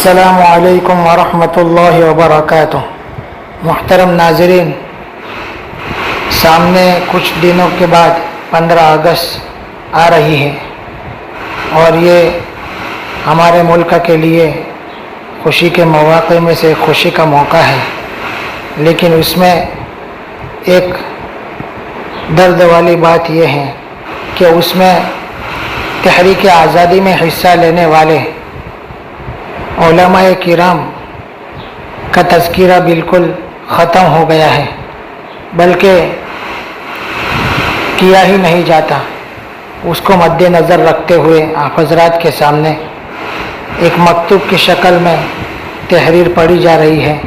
السلام علیکم ورحمۃ اللہ وبرکاتہ۔ محترم ناظرین، سامنے کچھ دنوں کے بعد 15 اگست آ رہی ہے اور یہ ہمارے ملک کے لیے خوشی کے مواقع میں سے خوشی کا موقع ہے، لیکن اس میں ایک درد والی بات یہ ہے کہ اس میں تحریک آزادی میں حصہ لینے والے علماء کرام کا تذکرہ بالکل ختم ہو گیا ہے، بلکہ کیا ہی نہیں جاتا۔ اس کو مد نظر رکھتے ہوئے آپ حضرات کے سامنے ایک مکتوب کی شکل میں تحریر پڑھی جا رہی ہے،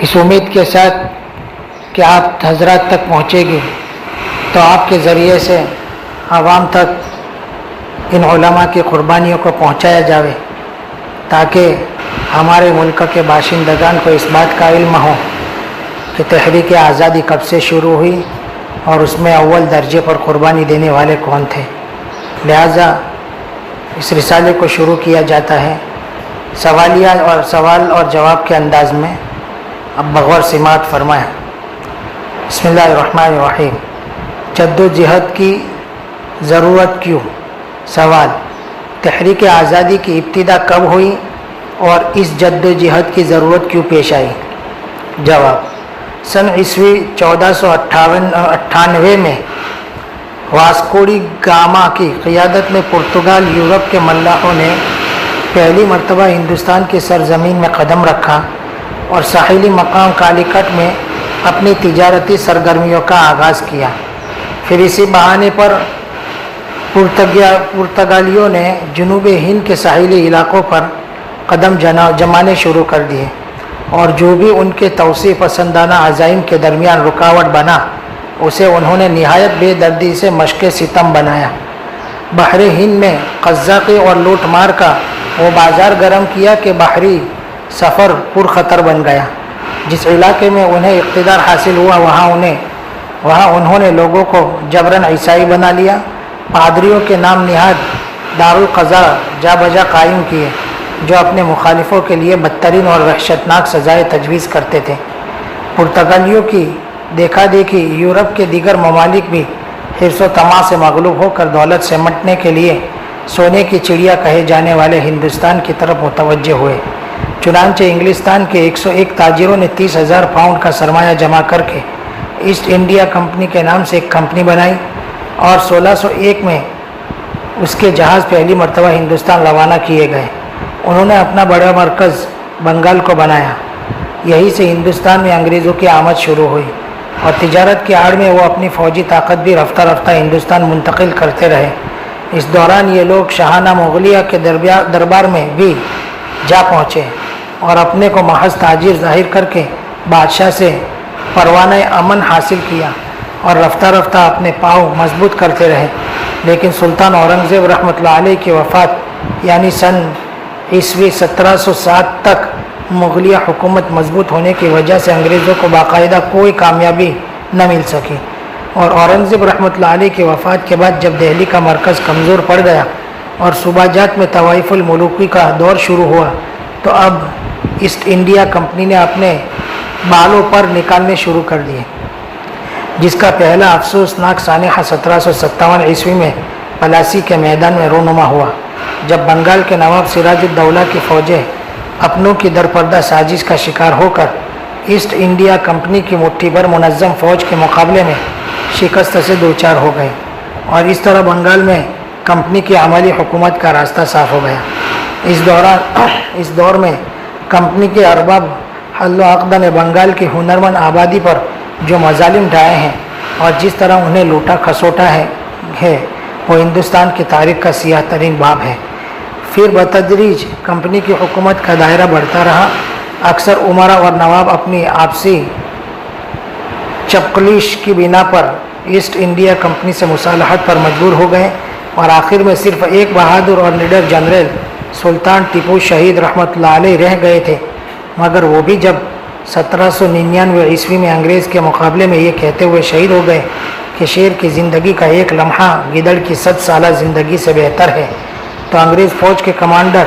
اس امید کے ساتھ کہ آپ حضرات تک پہنچے گی تو آپ کے ذریعے سے عوام تک ان علماء کی قربانیوں کو پہنچایا جاوے، تاکہ ہمارے ملک کے باشندگان کو اس بات کا علم ہو کہ تحریک آزادی کب سے شروع ہوئی اور اس میں اول درجے پر قربانی دینے والے کون تھے۔ لہذا اس رسالے کو شروع کیا جاتا ہے سوال اور جواب کے انداز میں۔ اب بغور سماعت فرمائیں۔ بسم اللہ الرحمن الرحیم۔ جد و جہد کی ضرورت کیوں؟ سوال: تحریک آزادی کی ابتدا کب ہوئی اور اس جد و جہد کی ضرورت کیوں پیش آئی؟ جواب: سن عیسوی 1498 میں واسکو ڈی گاما کی قیادت میں پرتگال یورپ کے ملاحوں نے پہلی مرتبہ ہندوستان کی سرزمین میں قدم رکھا اور ساحلی مقام کالیکٹ میں اپنی تجارتی سرگرمیوں کا آغاز کیا۔ پھر اسی بہانے پر پرتگالیوں نے جنوبی ہند کے ساحلی علاقوں پر قدم جمانے شروع کر دیے، اور جو بھی ان کے توسیع پسندانہ عزائم کے درمیان رکاوٹ بنا اسے انہوں نے نہایت بے دردی سے مشق ستم بنایا۔ بحر ہند میں قزاقی اور لوٹ مار کا وہ بازار گرم کیا کہ بحری سفر پرخطر بن گیا۔ جس علاقے میں انہیں اقتدار حاصل ہوا وہاں انہوں نے لوگوں کو جبراً عیسائی بنا لیا، پادریوں کے نام نہاد دارالقضاء جا بجا قائم کیے جو اپنے مخالفوں کے لیے بدترین اور وحشتناک سزائیں تجویز کرتے تھے۔ پرتگالیوں کی دیکھا دیکھی یورپ کے دیگر ممالک بھی حرص و طمع سے مغلوب ہو کر دولت سمیٹنے کے لیے سونے کی چڑیا کہے جانے والے ہندوستان کی طرف متوجہ ہوئے۔ چنانچہ انگلستان کے 101 تاجروں نے 30,000 پاؤنڈ کا سرمایہ جمع کر کے ایسٹ انڈیا کمپنی کے نام سے ایک کمپنی بنائی اور 1601 میں اس کے جہاز پہلی مرتبہ ہندوستان روانہ کیے گئے۔ انہوں نے اپنا بڑا مرکز بنگال کو بنایا۔ یہیں سے ہندوستان میں انگریزوں کی آمد شروع ہوئی اور تجارت کی آڑ میں وہ اپنی فوجی طاقت بھی رفتہ رفتہ ہندوستان منتقل کرتے رہے۔ اس دوران یہ لوگ شاہانہ مغلیہ کے دربار میں بھی جا پہنچے اور اپنے کو محض تاجر ظاہر کر کے بادشاہ سے پروانہ امن حاصل کیا اور رفتہ رفتہ اپنے پاؤں مضبوط کرتے رہے۔ لیکن سلطان اورنگزیب رحمۃ اللہ علیہ کی وفات یعنی سن عیسوی 1707 تک مغلیہ حکومت مضبوط ہونے کی وجہ سے انگریزوں کو باقاعدہ کوئی کامیابی نہ مل سکی، اور اورنگزیب رحمۃ اللہ علیہ کی وفات کے بعد جب دہلی کا مرکز کمزور پڑ گیا اور صوبہ جات میں طوائف الملوکی کا دور شروع ہوا تو اب ایسٹ انڈیا کمپنی نے اپنے بالوں پر نکالنے شروع کر دیے، جس کا پہلا افسوسناک سانحہ 1757 عیسوی میں پلاسی کے میدان میں رونما ہوا، جب بنگال کے نواب سراج الدولہ کی فوجیں اپنوں کی درپردہ سازش کا شکار ہو کر ایسٹ انڈیا کمپنی کی مٹھی بھر منظم فوج کے مقابلے میں شکست سے دوچار ہو گئے، اور اس طرح بنگال میں کمپنی کی عملی حکومت کا راستہ صاف ہو گیا۔ اس دور میں کمپنی کے ارباب حل و عقد نے بنگال کی ہنرمند آبادی پر جو مظالم ڈھائے ہیں اور جس طرح انہیں لوٹا کھسوٹا ہے وہ ہندوستان کی تاریخ کا سیاہ ترین باب ہے۔ پھر بتدریج کمپنی کی حکومت کا دائرہ بڑھتا رہا۔ اکثر امرا اور نواب اپنی آپسی چپقلیش کی بنا پر ایسٹ انڈیا کمپنی سے مصالحت پر مجبور ہو گئے، اور آخر میں صرف ایک بہادر اور نڈر جنرل سلطان ٹیپو شہید رحمۃ اللہ علیہ رہ گئے تھے، مگر وہ بھی جب 1799 عیسوی میں انگریز کے مقابلے میں یہ کہتے ہوئے شہید ہو گئے کہ شیر کی زندگی کا ایک لمحہ گیدڑ کی 100 سالہ زندگی سے بہتر ہے، تو انگریز فوج کے کمانڈر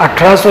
1800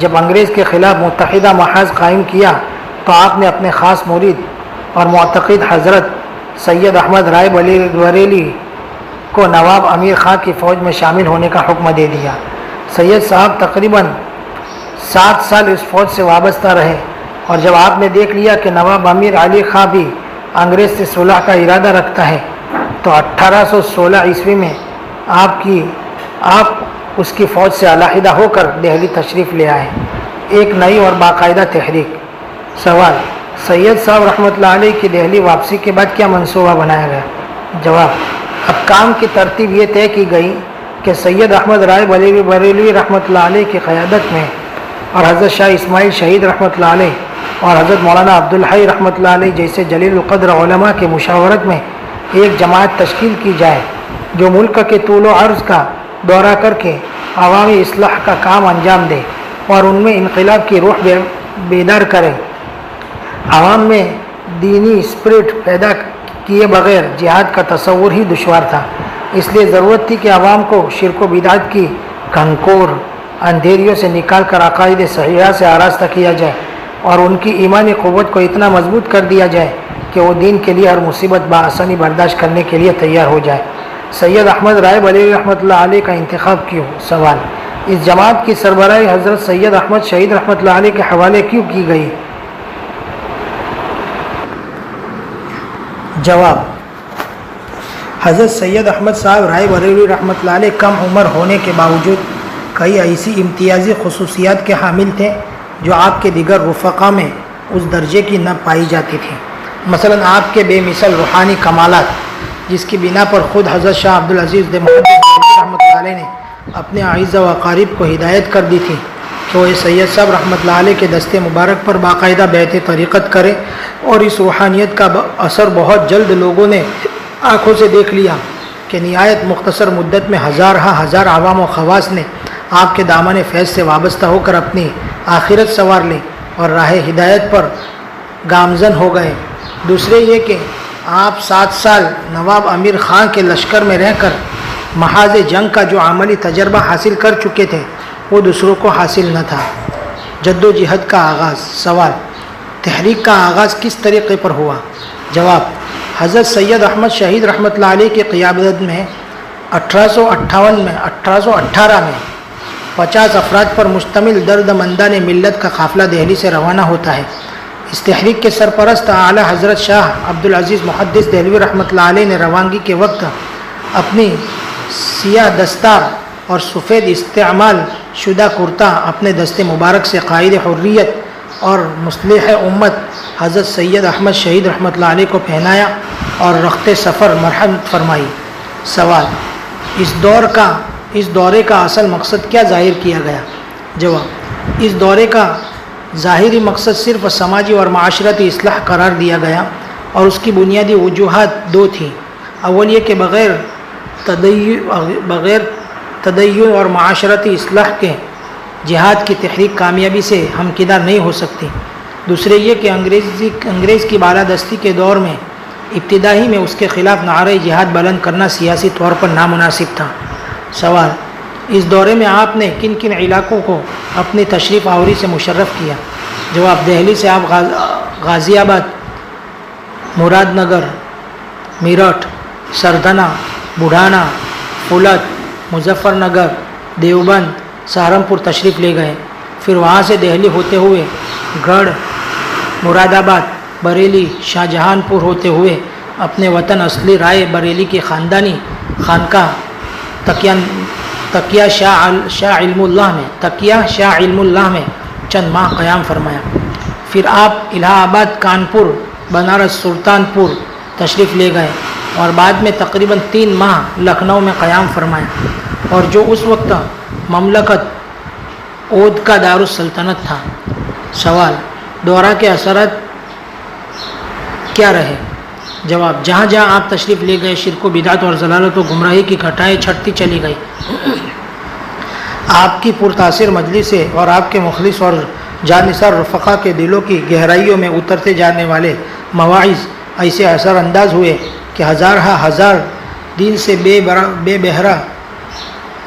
جب انگریز کے خلاف متحدہ محاذ قائم کیا تو آپ نے اپنے خاص مرید اور معتقد حضرت سید احمد رائے بریلوی کو نواب امیر خان کی فوج میں شامل ہونے کا حکم دے دیا۔ سید صاحب تقریباً 7 سال اس فوج سے وابستہ رہے، اور جب آپ نے دیکھ لیا کہ نواب امیر علی خان بھی انگریز سے صلح کا ارادہ رکھتا ہے تو 1816 عیسوی میں آپ اس کی فوج سے علیحدہ ہو کر دہلی تشریف لے آئے، ایک نئی اور باقاعدہ تحریک۔ سوال: سید صاحب رحمۃ اللہ علیہ کی دہلی واپسی کے بعد کیا منصوبہ بنایا گیا؟ جواب: اب کام کی ترتیب یہ طے کی گئی کہ سید احمد رائے بریلوی رحمۃ اللہ علیہ کی قیادت میں اور حضرت شاہ اسماعیل شہید رحمۃ اللہ علیہ اور حضرت مولانا عبدالحی رحمۃ اللہ علیہ جیسے جلیل القدر علماء کے مشاورت میں ایک جماعت تشکیل کی جائے جو ملک کے طول و عرض کا دورہ کر کے عوامی اصلاح کا کام انجام دے اور ان میں انقلاب کی روح بیدار کرے۔ عوام میں دینی اسپرٹ پیدا کیے بغیر جہاد کا تصور ہی دشوار تھا، اس لیے ضرورت تھی کہ عوام کو شرک و بدعت کی گھنکور اندھیریوں سے نکال کر عقائد صحیحہ سے آراستہ کیا جائے اور ان کی ایمانی قوت کو اتنا مضبوط کر دیا جائے کہ وہ دین کے لیے ہر مصیبت بآسانی برداشت کرنے کے لیے تیار ہو جائے۔ سید احمد رائے بریلوی رحمۃ اللہ علیہ کا انتخاب کیوں؟ سوال: اس جماعت کی سربراہی حضرت سید احمد شہید رحمۃ اللہ علیہ کے حوالے کیوں کی گئی؟ جواب: حضرت سید احمد صاحب رائے بریلوی رحمۃ اللہ علیہ کم عمر ہونے کے باوجود کئی ایسی امتیازی خصوصیات کے حامل تھے جو آپ کے دیگر رفقا میں اس درجے کی نہ پائی جاتی تھی۔ مثلا آپ کے بے مثل روحانی کمالات، جس کی بنا پر خود حضرت شاہ عبدالعزیز محدث رحمۃ اللہ علیہ نے اپنے اعزاء و اقارب کو ہدایت کر دی تھی کہ وہ سید صاحب رحمۃ اللہ علیہ کے دستے مبارک پر باقاعدہ بیعت طریقت کرے، اور اس روحانیت کا اثر بہت جلد لوگوں نے آنکھوں سے دیکھ لیا کہ نہایت مختصر مدت میں ہزار عوام و خواص نے آپ کے دامن فیض سے وابستہ ہو کر اپنی آخرت سنوار لی اور راہ ہدایت پر گامزن ہو گئے۔ دوسرے یہ کہ آپ 7 سال نواب امیر خان کے لشکر میں رہ کر محاذ جنگ کا جو عملی تجربہ حاصل کر چکے تھے وہ دوسروں کو حاصل نہ تھا۔ جد و جہد کا آغاز۔ سوال: تحریک کا آغاز کس طریقے پر ہوا؟ جواب: حضرت سید احمد شہید رحمۃ اللہ علیہ کی قیادت میں 1818 میں 50 افراد پر مشتمل درد مندان ملت کا قافلہ دہلی سے روانہ ہوتا ہے۔ اس تحریک کے سرپرست اعلیٰ حضرت شاہ عبدالعزیز محدث دہلوی رحمۃ اللہ علیہ نے روانگی کے وقت اپنی سیاہ دستار اور سفید استعمال شدہ کرتا اپنے دستے مبارک سے قائد حریت اور مصلح امت حضرت سید احمد شہید رحمۃ اللہ علیہ کو پہنایا اور رخت سفر مرحمت فرمائی۔ سوال: اس دورے کا اصل مقصد کیا ظاہر کیا گیا؟ جواب: اس دورے کا ظاہری مقصد صرف سماجی اور معاشرتی اصلاح قرار دیا گیا، اور اس کی بنیادی وجوہات 2 تھیں۔ اول یہ کہ بغیر تدین اور معاشرتی اصلاح کے جہاد کی تحریک کامیابی سے ہمکنار نہیں ہو سکتی۔ دوسرے یہ کہ انگریز کی بالادستی کے دور میں ابتدائی میں اس کے خلاف نعرہ جہاد بلند کرنا سیاسی طور پر نامناسب تھا۔ سوال: اس دورے میں آپ نے کن کن علاقوں کو اپنی تشریف آوری سے مشرف کیا؟ جواب: دہلی سے آپ غازی آباد، مراد نگر، میرٹھ، سردنا، بڑھانا، فولت، مظفر نگر، دیوبند، سہارنپور تشریف لے گئے۔ پھر وہاں سے دہلی ہوتے ہوئے گڑھ، مراد آباد، بریلی، شاہجہان پور ہوتے ہوئے اپنے وطن اصلی رائے بریلی کی خاندانی خانقاہ تقیہ شاہ علم اللہ میں چند ماہ قیام فرمایا۔ پھر آپ الہ آباد، کانپور، بنارس، سلطانپور تشریف لے گئے اور بعد میں تقریباً 3 ماہ لکھنؤ میں قیام فرمایا، اور جو اس وقت مملکت اودھ کا دارالسلطنت تھا۔ سوال: دورہ کے اثرات کیا رہے؟ جواب: جہاں جہاں آپ تشریف لے گئے شرک و بدعت اور ضلالت و گمراہی کی گھٹائیں چھٹتی چلی گئی۔ آپ کی پرتاثر مجلس سے اور آپ کے مخلص اور جانثار رفقا کے دلوں کی گہرائیوں میں اترتے جانے والے مواعظ ایسے اثر انداز ہوئے کہ ہزار دین سے بے بہرہ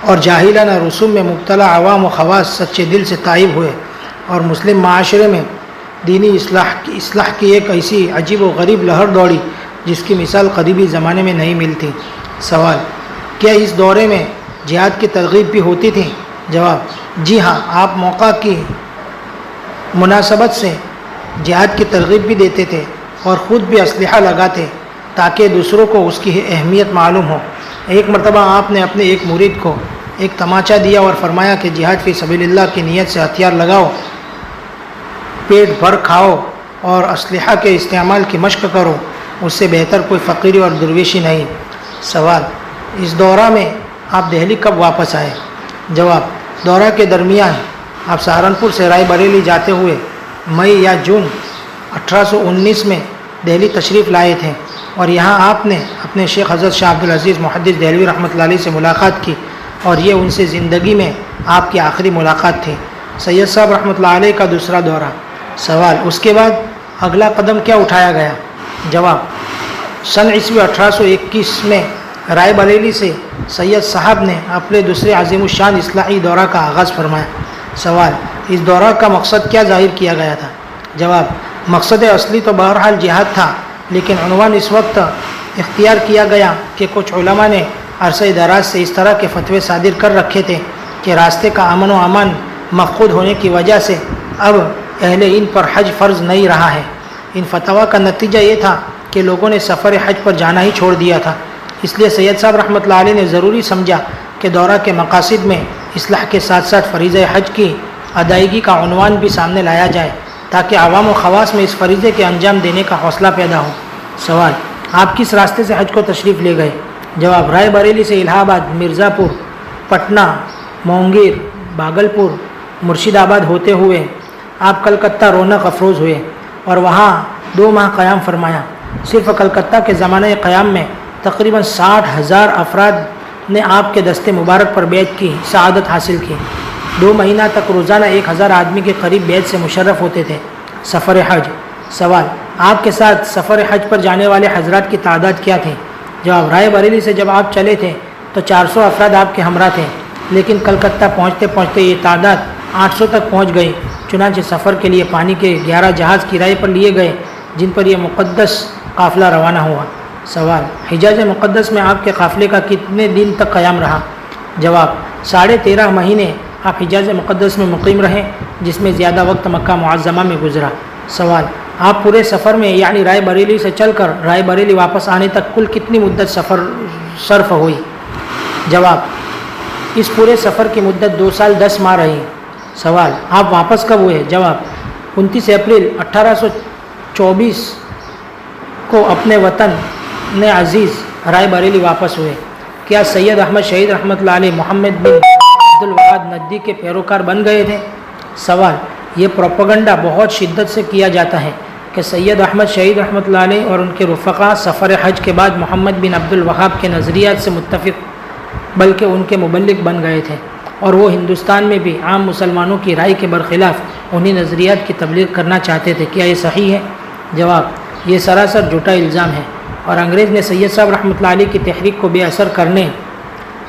اور جاہلانہ رسوم میں مبتلا عوام و خواص سچے دل سے تائب ہوئے اور مسلم معاشرے میں دینی اصلاح کی ایک ایسی عجیب و غریب لہر دوڑی جس کی مثال قریبی زمانے میں نہیں ملتی۔ سوال: کیا اس دورے میں جہاد کی ترغیب بھی ہوتی تھی؟ جواب: جی ہاں، آپ موقع کی مناسبت سے جہاد کی ترغیب بھی دیتے تھے اور خود بھی اسلحہ لگاتے تاکہ دوسروں کو اس کی اہمیت معلوم ہو۔ ایک مرتبہ آپ نے اپنے ایک مرید کو ایک تماچا دیا اور فرمایا کہ جہاد فی سبیل اللہ کی نیت سے ہتھیار لگاؤ، پیٹ بھر کھاؤ اور اسلحہ کے استعمال کی مشق کرو، اس سے بہتر کوئی فقیری اور درویشی نہیں۔ سوال: اس دورہ میں آپ دہلی کب واپس آئے؟ جواب: دورہ کے درمیان آپ سہارنپور سے رائے بریلی جاتے ہوئے مئی یا جون 1819 میں دہلی تشریف لائے تھے اور یہاں آپ نے اپنے شیخ حضرت شاہ عبدالعزیز محدث دہلوی رحمۃ اللہ علیہ سے ملاقات کی اور یہ ان سے زندگی میں آپ کی آخری ملاقات تھی۔ سید صاحب رحمۃ اللہ علیہ کا دوسرا دورہ۔ سوال: اس کے بعد اگلا قدم کیا اٹھایا گیا؟ جواب: سن عیسوی 1821 میں رائے بریلی سے سید صاحب نے اپنے دوسرے عظیم الشان اصلاحی دورہ کا آغاز فرمایا۔ سوال: اس دورہ کا مقصد کیا ظاہر کیا گیا تھا؟ جواب: مقصد اصلی تو بہرحال جہاد تھا، لیکن عنوان اس وقت اختیار کیا گیا کہ کچھ علماء نے عرصہ دراز سے اس طرح کے فتوے صادر کر رکھے تھے کہ راستے کا امن و امان مفقود ہونے کی وجہ سے اب اہل ان پر حج فرض نہیں رہا ہے۔ ان فتوا کا نتیجہ یہ تھا کہ لوگوں نے سفر حج پر جانا ہی چھوڑ دیا تھا۔ اس لیے سید صاحب رحمۃ اللہ علیہ نے ضروری سمجھا کہ دورہ کے مقاصد میں اصلاح کے ساتھ ساتھ فریضہ حج کی ادائیگی کا عنوان بھی سامنے لایا جائے تاکہ عوام و خواص میں اس فریضے کے انجام دینے کا حوصلہ پیدا ہو۔ سوال: آپ کس راستے سے حج کو تشریف لے گئے؟ جواب: رائے بریلی سے الہ آباد، مرزا پور، پٹنہ، مونگیر، بھاگلپور، مرشید آباد ہوتے ہوئے آپ کلکتہ رونق افروز ہوئے اور وہاں 2 ماہ قیام فرمایا۔ صرف کلکتہ کے زمانہ قیام میں تقریباً 60,000 افراد نے آپ کے دستے مبارک پر بیعت کی سعادت حاصل کی۔ 2 مہینہ تک روزانہ 1000 آدمی کے قریب بیعت سے مشرف ہوتے تھے۔ سفر حج۔ سوال: آپ کے ساتھ سفر حج پر جانے والے حضرات کی تعداد کیا تھی؟ جواب: رائے بریلی سے جب آپ چلے تھے تو 400 افراد آپ کے ہمراہ تھے، لیکن کلکتہ پہنچتے پہنچتے یہ تعداد 800 تک پہنچ گئی۔ چنانچہ سفر کے لیے پانی کے 11 جہاز کرائے پر لیے گئے جن پر یہ مقدس قافلہ روانہ ہوا۔ سوال: حجاز مقدس میں آپ کے قافلے کا کتنے دن تک قیام رہا؟ جواب: 13.5 مہینے آپ حجاز مقدس میں مقیم رہے، جس میں زیادہ وقت مکہ معظمہ میں گزرا۔ سوال: آپ پورے سفر میں یعنی رائے بریلی سے چل کر رائے بریلی واپس آنے تک کل کتنی مدت سفر صرف ہوئی؟ جواب: اس پورے سفر کی مدت 2 سال 10 ماہ رہی۔ سوال: آپ واپس کب ہوئے؟ جواب: 29 اپریل 1824 کو اپنے وطن عزیز رائے بریلی واپس ہوئے۔ کیا سید احمد شہید رحمۃ اللہ علیہ محمد بن عبدالوہاب نجدی کے پیروکار بن گئے تھے؟ سوال: یہ پروپیگنڈا بہت شدت سے کیا جاتا ہے کہ سید احمد شہید رحمۃ اللہ علیہ اور ان کے رفقا سفر حج کے بعد محمد بن عبدالوہاب کے نظریات سے متفق بلکہ ان کے مبلغ بن گئے تھے اور وہ ہندوستان میں بھی عام مسلمانوں کی رائے کے برخلاف انہی نظریات کی تبلیغ کرنا چاہتے تھے۔ کیا یہ صحیح ہے؟ جواب: یہ سراسر جھوٹا الزام ہے اور انگریز نے سید صاحب رحمۃ اللہ علیہ کی تحریک کو بے اثر کرنے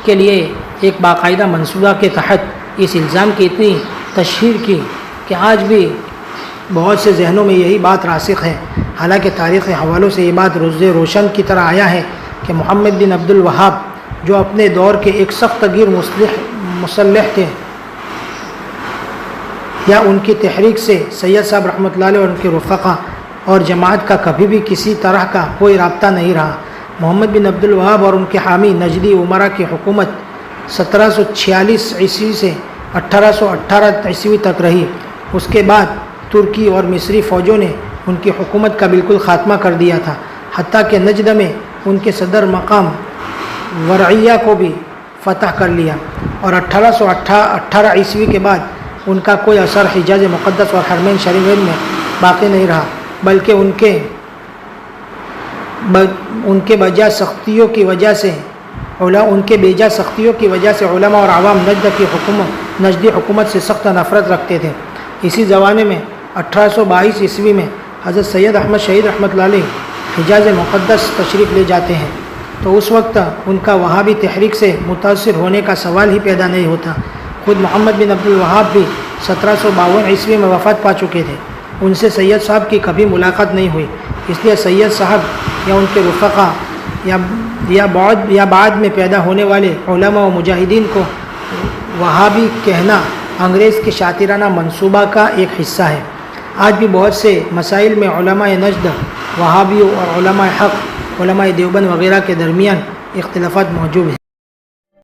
کے لیے ایک باقاعدہ منصوبہ کے تحت اس الزام کی اتنی تشہیر کی کہ آج بھی بہت سے ذہنوں میں یہی بات راسخ ہے۔ حالانکہ تاریخی حوالوں سے یہ بات روز روشن کی طرح آیا ہے کہ محمد بن عبدالوہاب جو اپنے دور کے ایک سخت گیر مسلح تھے یا ان کی تحریک سے سید صاحب رحمۃ اللہ علیہ اور ان کے رفقا اور جماعت کا کبھی بھی کسی طرح کا کوئی رابطہ نہیں رہا۔ محمد بن عبدالوہاب اور ان کے حامی نجدی عمرہ کی حکومت 1746 عیسوی سے 1818 عیسوی تک رہی۔ اس کے بعد ترکی اور مصری فوجوں نے ان کی حکومت کا بالکل خاتمہ کر دیا تھا، حتیٰ کہ نجد میں ان کے صدر مقام ورعیہ کو بھی فتح کر لیا، اور 1818 عیسوی کے بعد ان کا کوئی اثر حجاز مقدس اور حرمین شریفین میں باقی نہیں رہا، بلکہ ان کے بیجا سختیوں کی وجہ سے علماء اور عوام نجدی حکومت سے سخت نفرت رکھتے تھے۔ اسی زمانے میں 1822 عیسوی میں حضرت سید احمد شہید رحمۃ اللہ علیہ حجاز مقدس تشریف لے جاتے ہیں۔ تو اس وقت ان کا وہابی تحریک سے متاثر ہونے کا سوال ہی پیدا نہیں ہوتا۔ خود محمد بن عبد الوہاب بھی 1752 عیسوی میں وفات پا چکے تھے۔ ان سے سید صاحب کی کبھی ملاقات نہیں ہوئی، اس لیے سید صاحب یا ان کے رفقا یا بعد میں پیدا ہونے والے علماء و مجاہدین کو وہابی کہنا انگریز کے شاطرانہ منصوبہ کا ایک حصہ ہے۔ آج بھی بہت سے مسائل میں علماء نجد، وہابیوں اور علماء حق، علماء دیوبند وغیرہ کے درمیان اختلافات موجود ہیں۔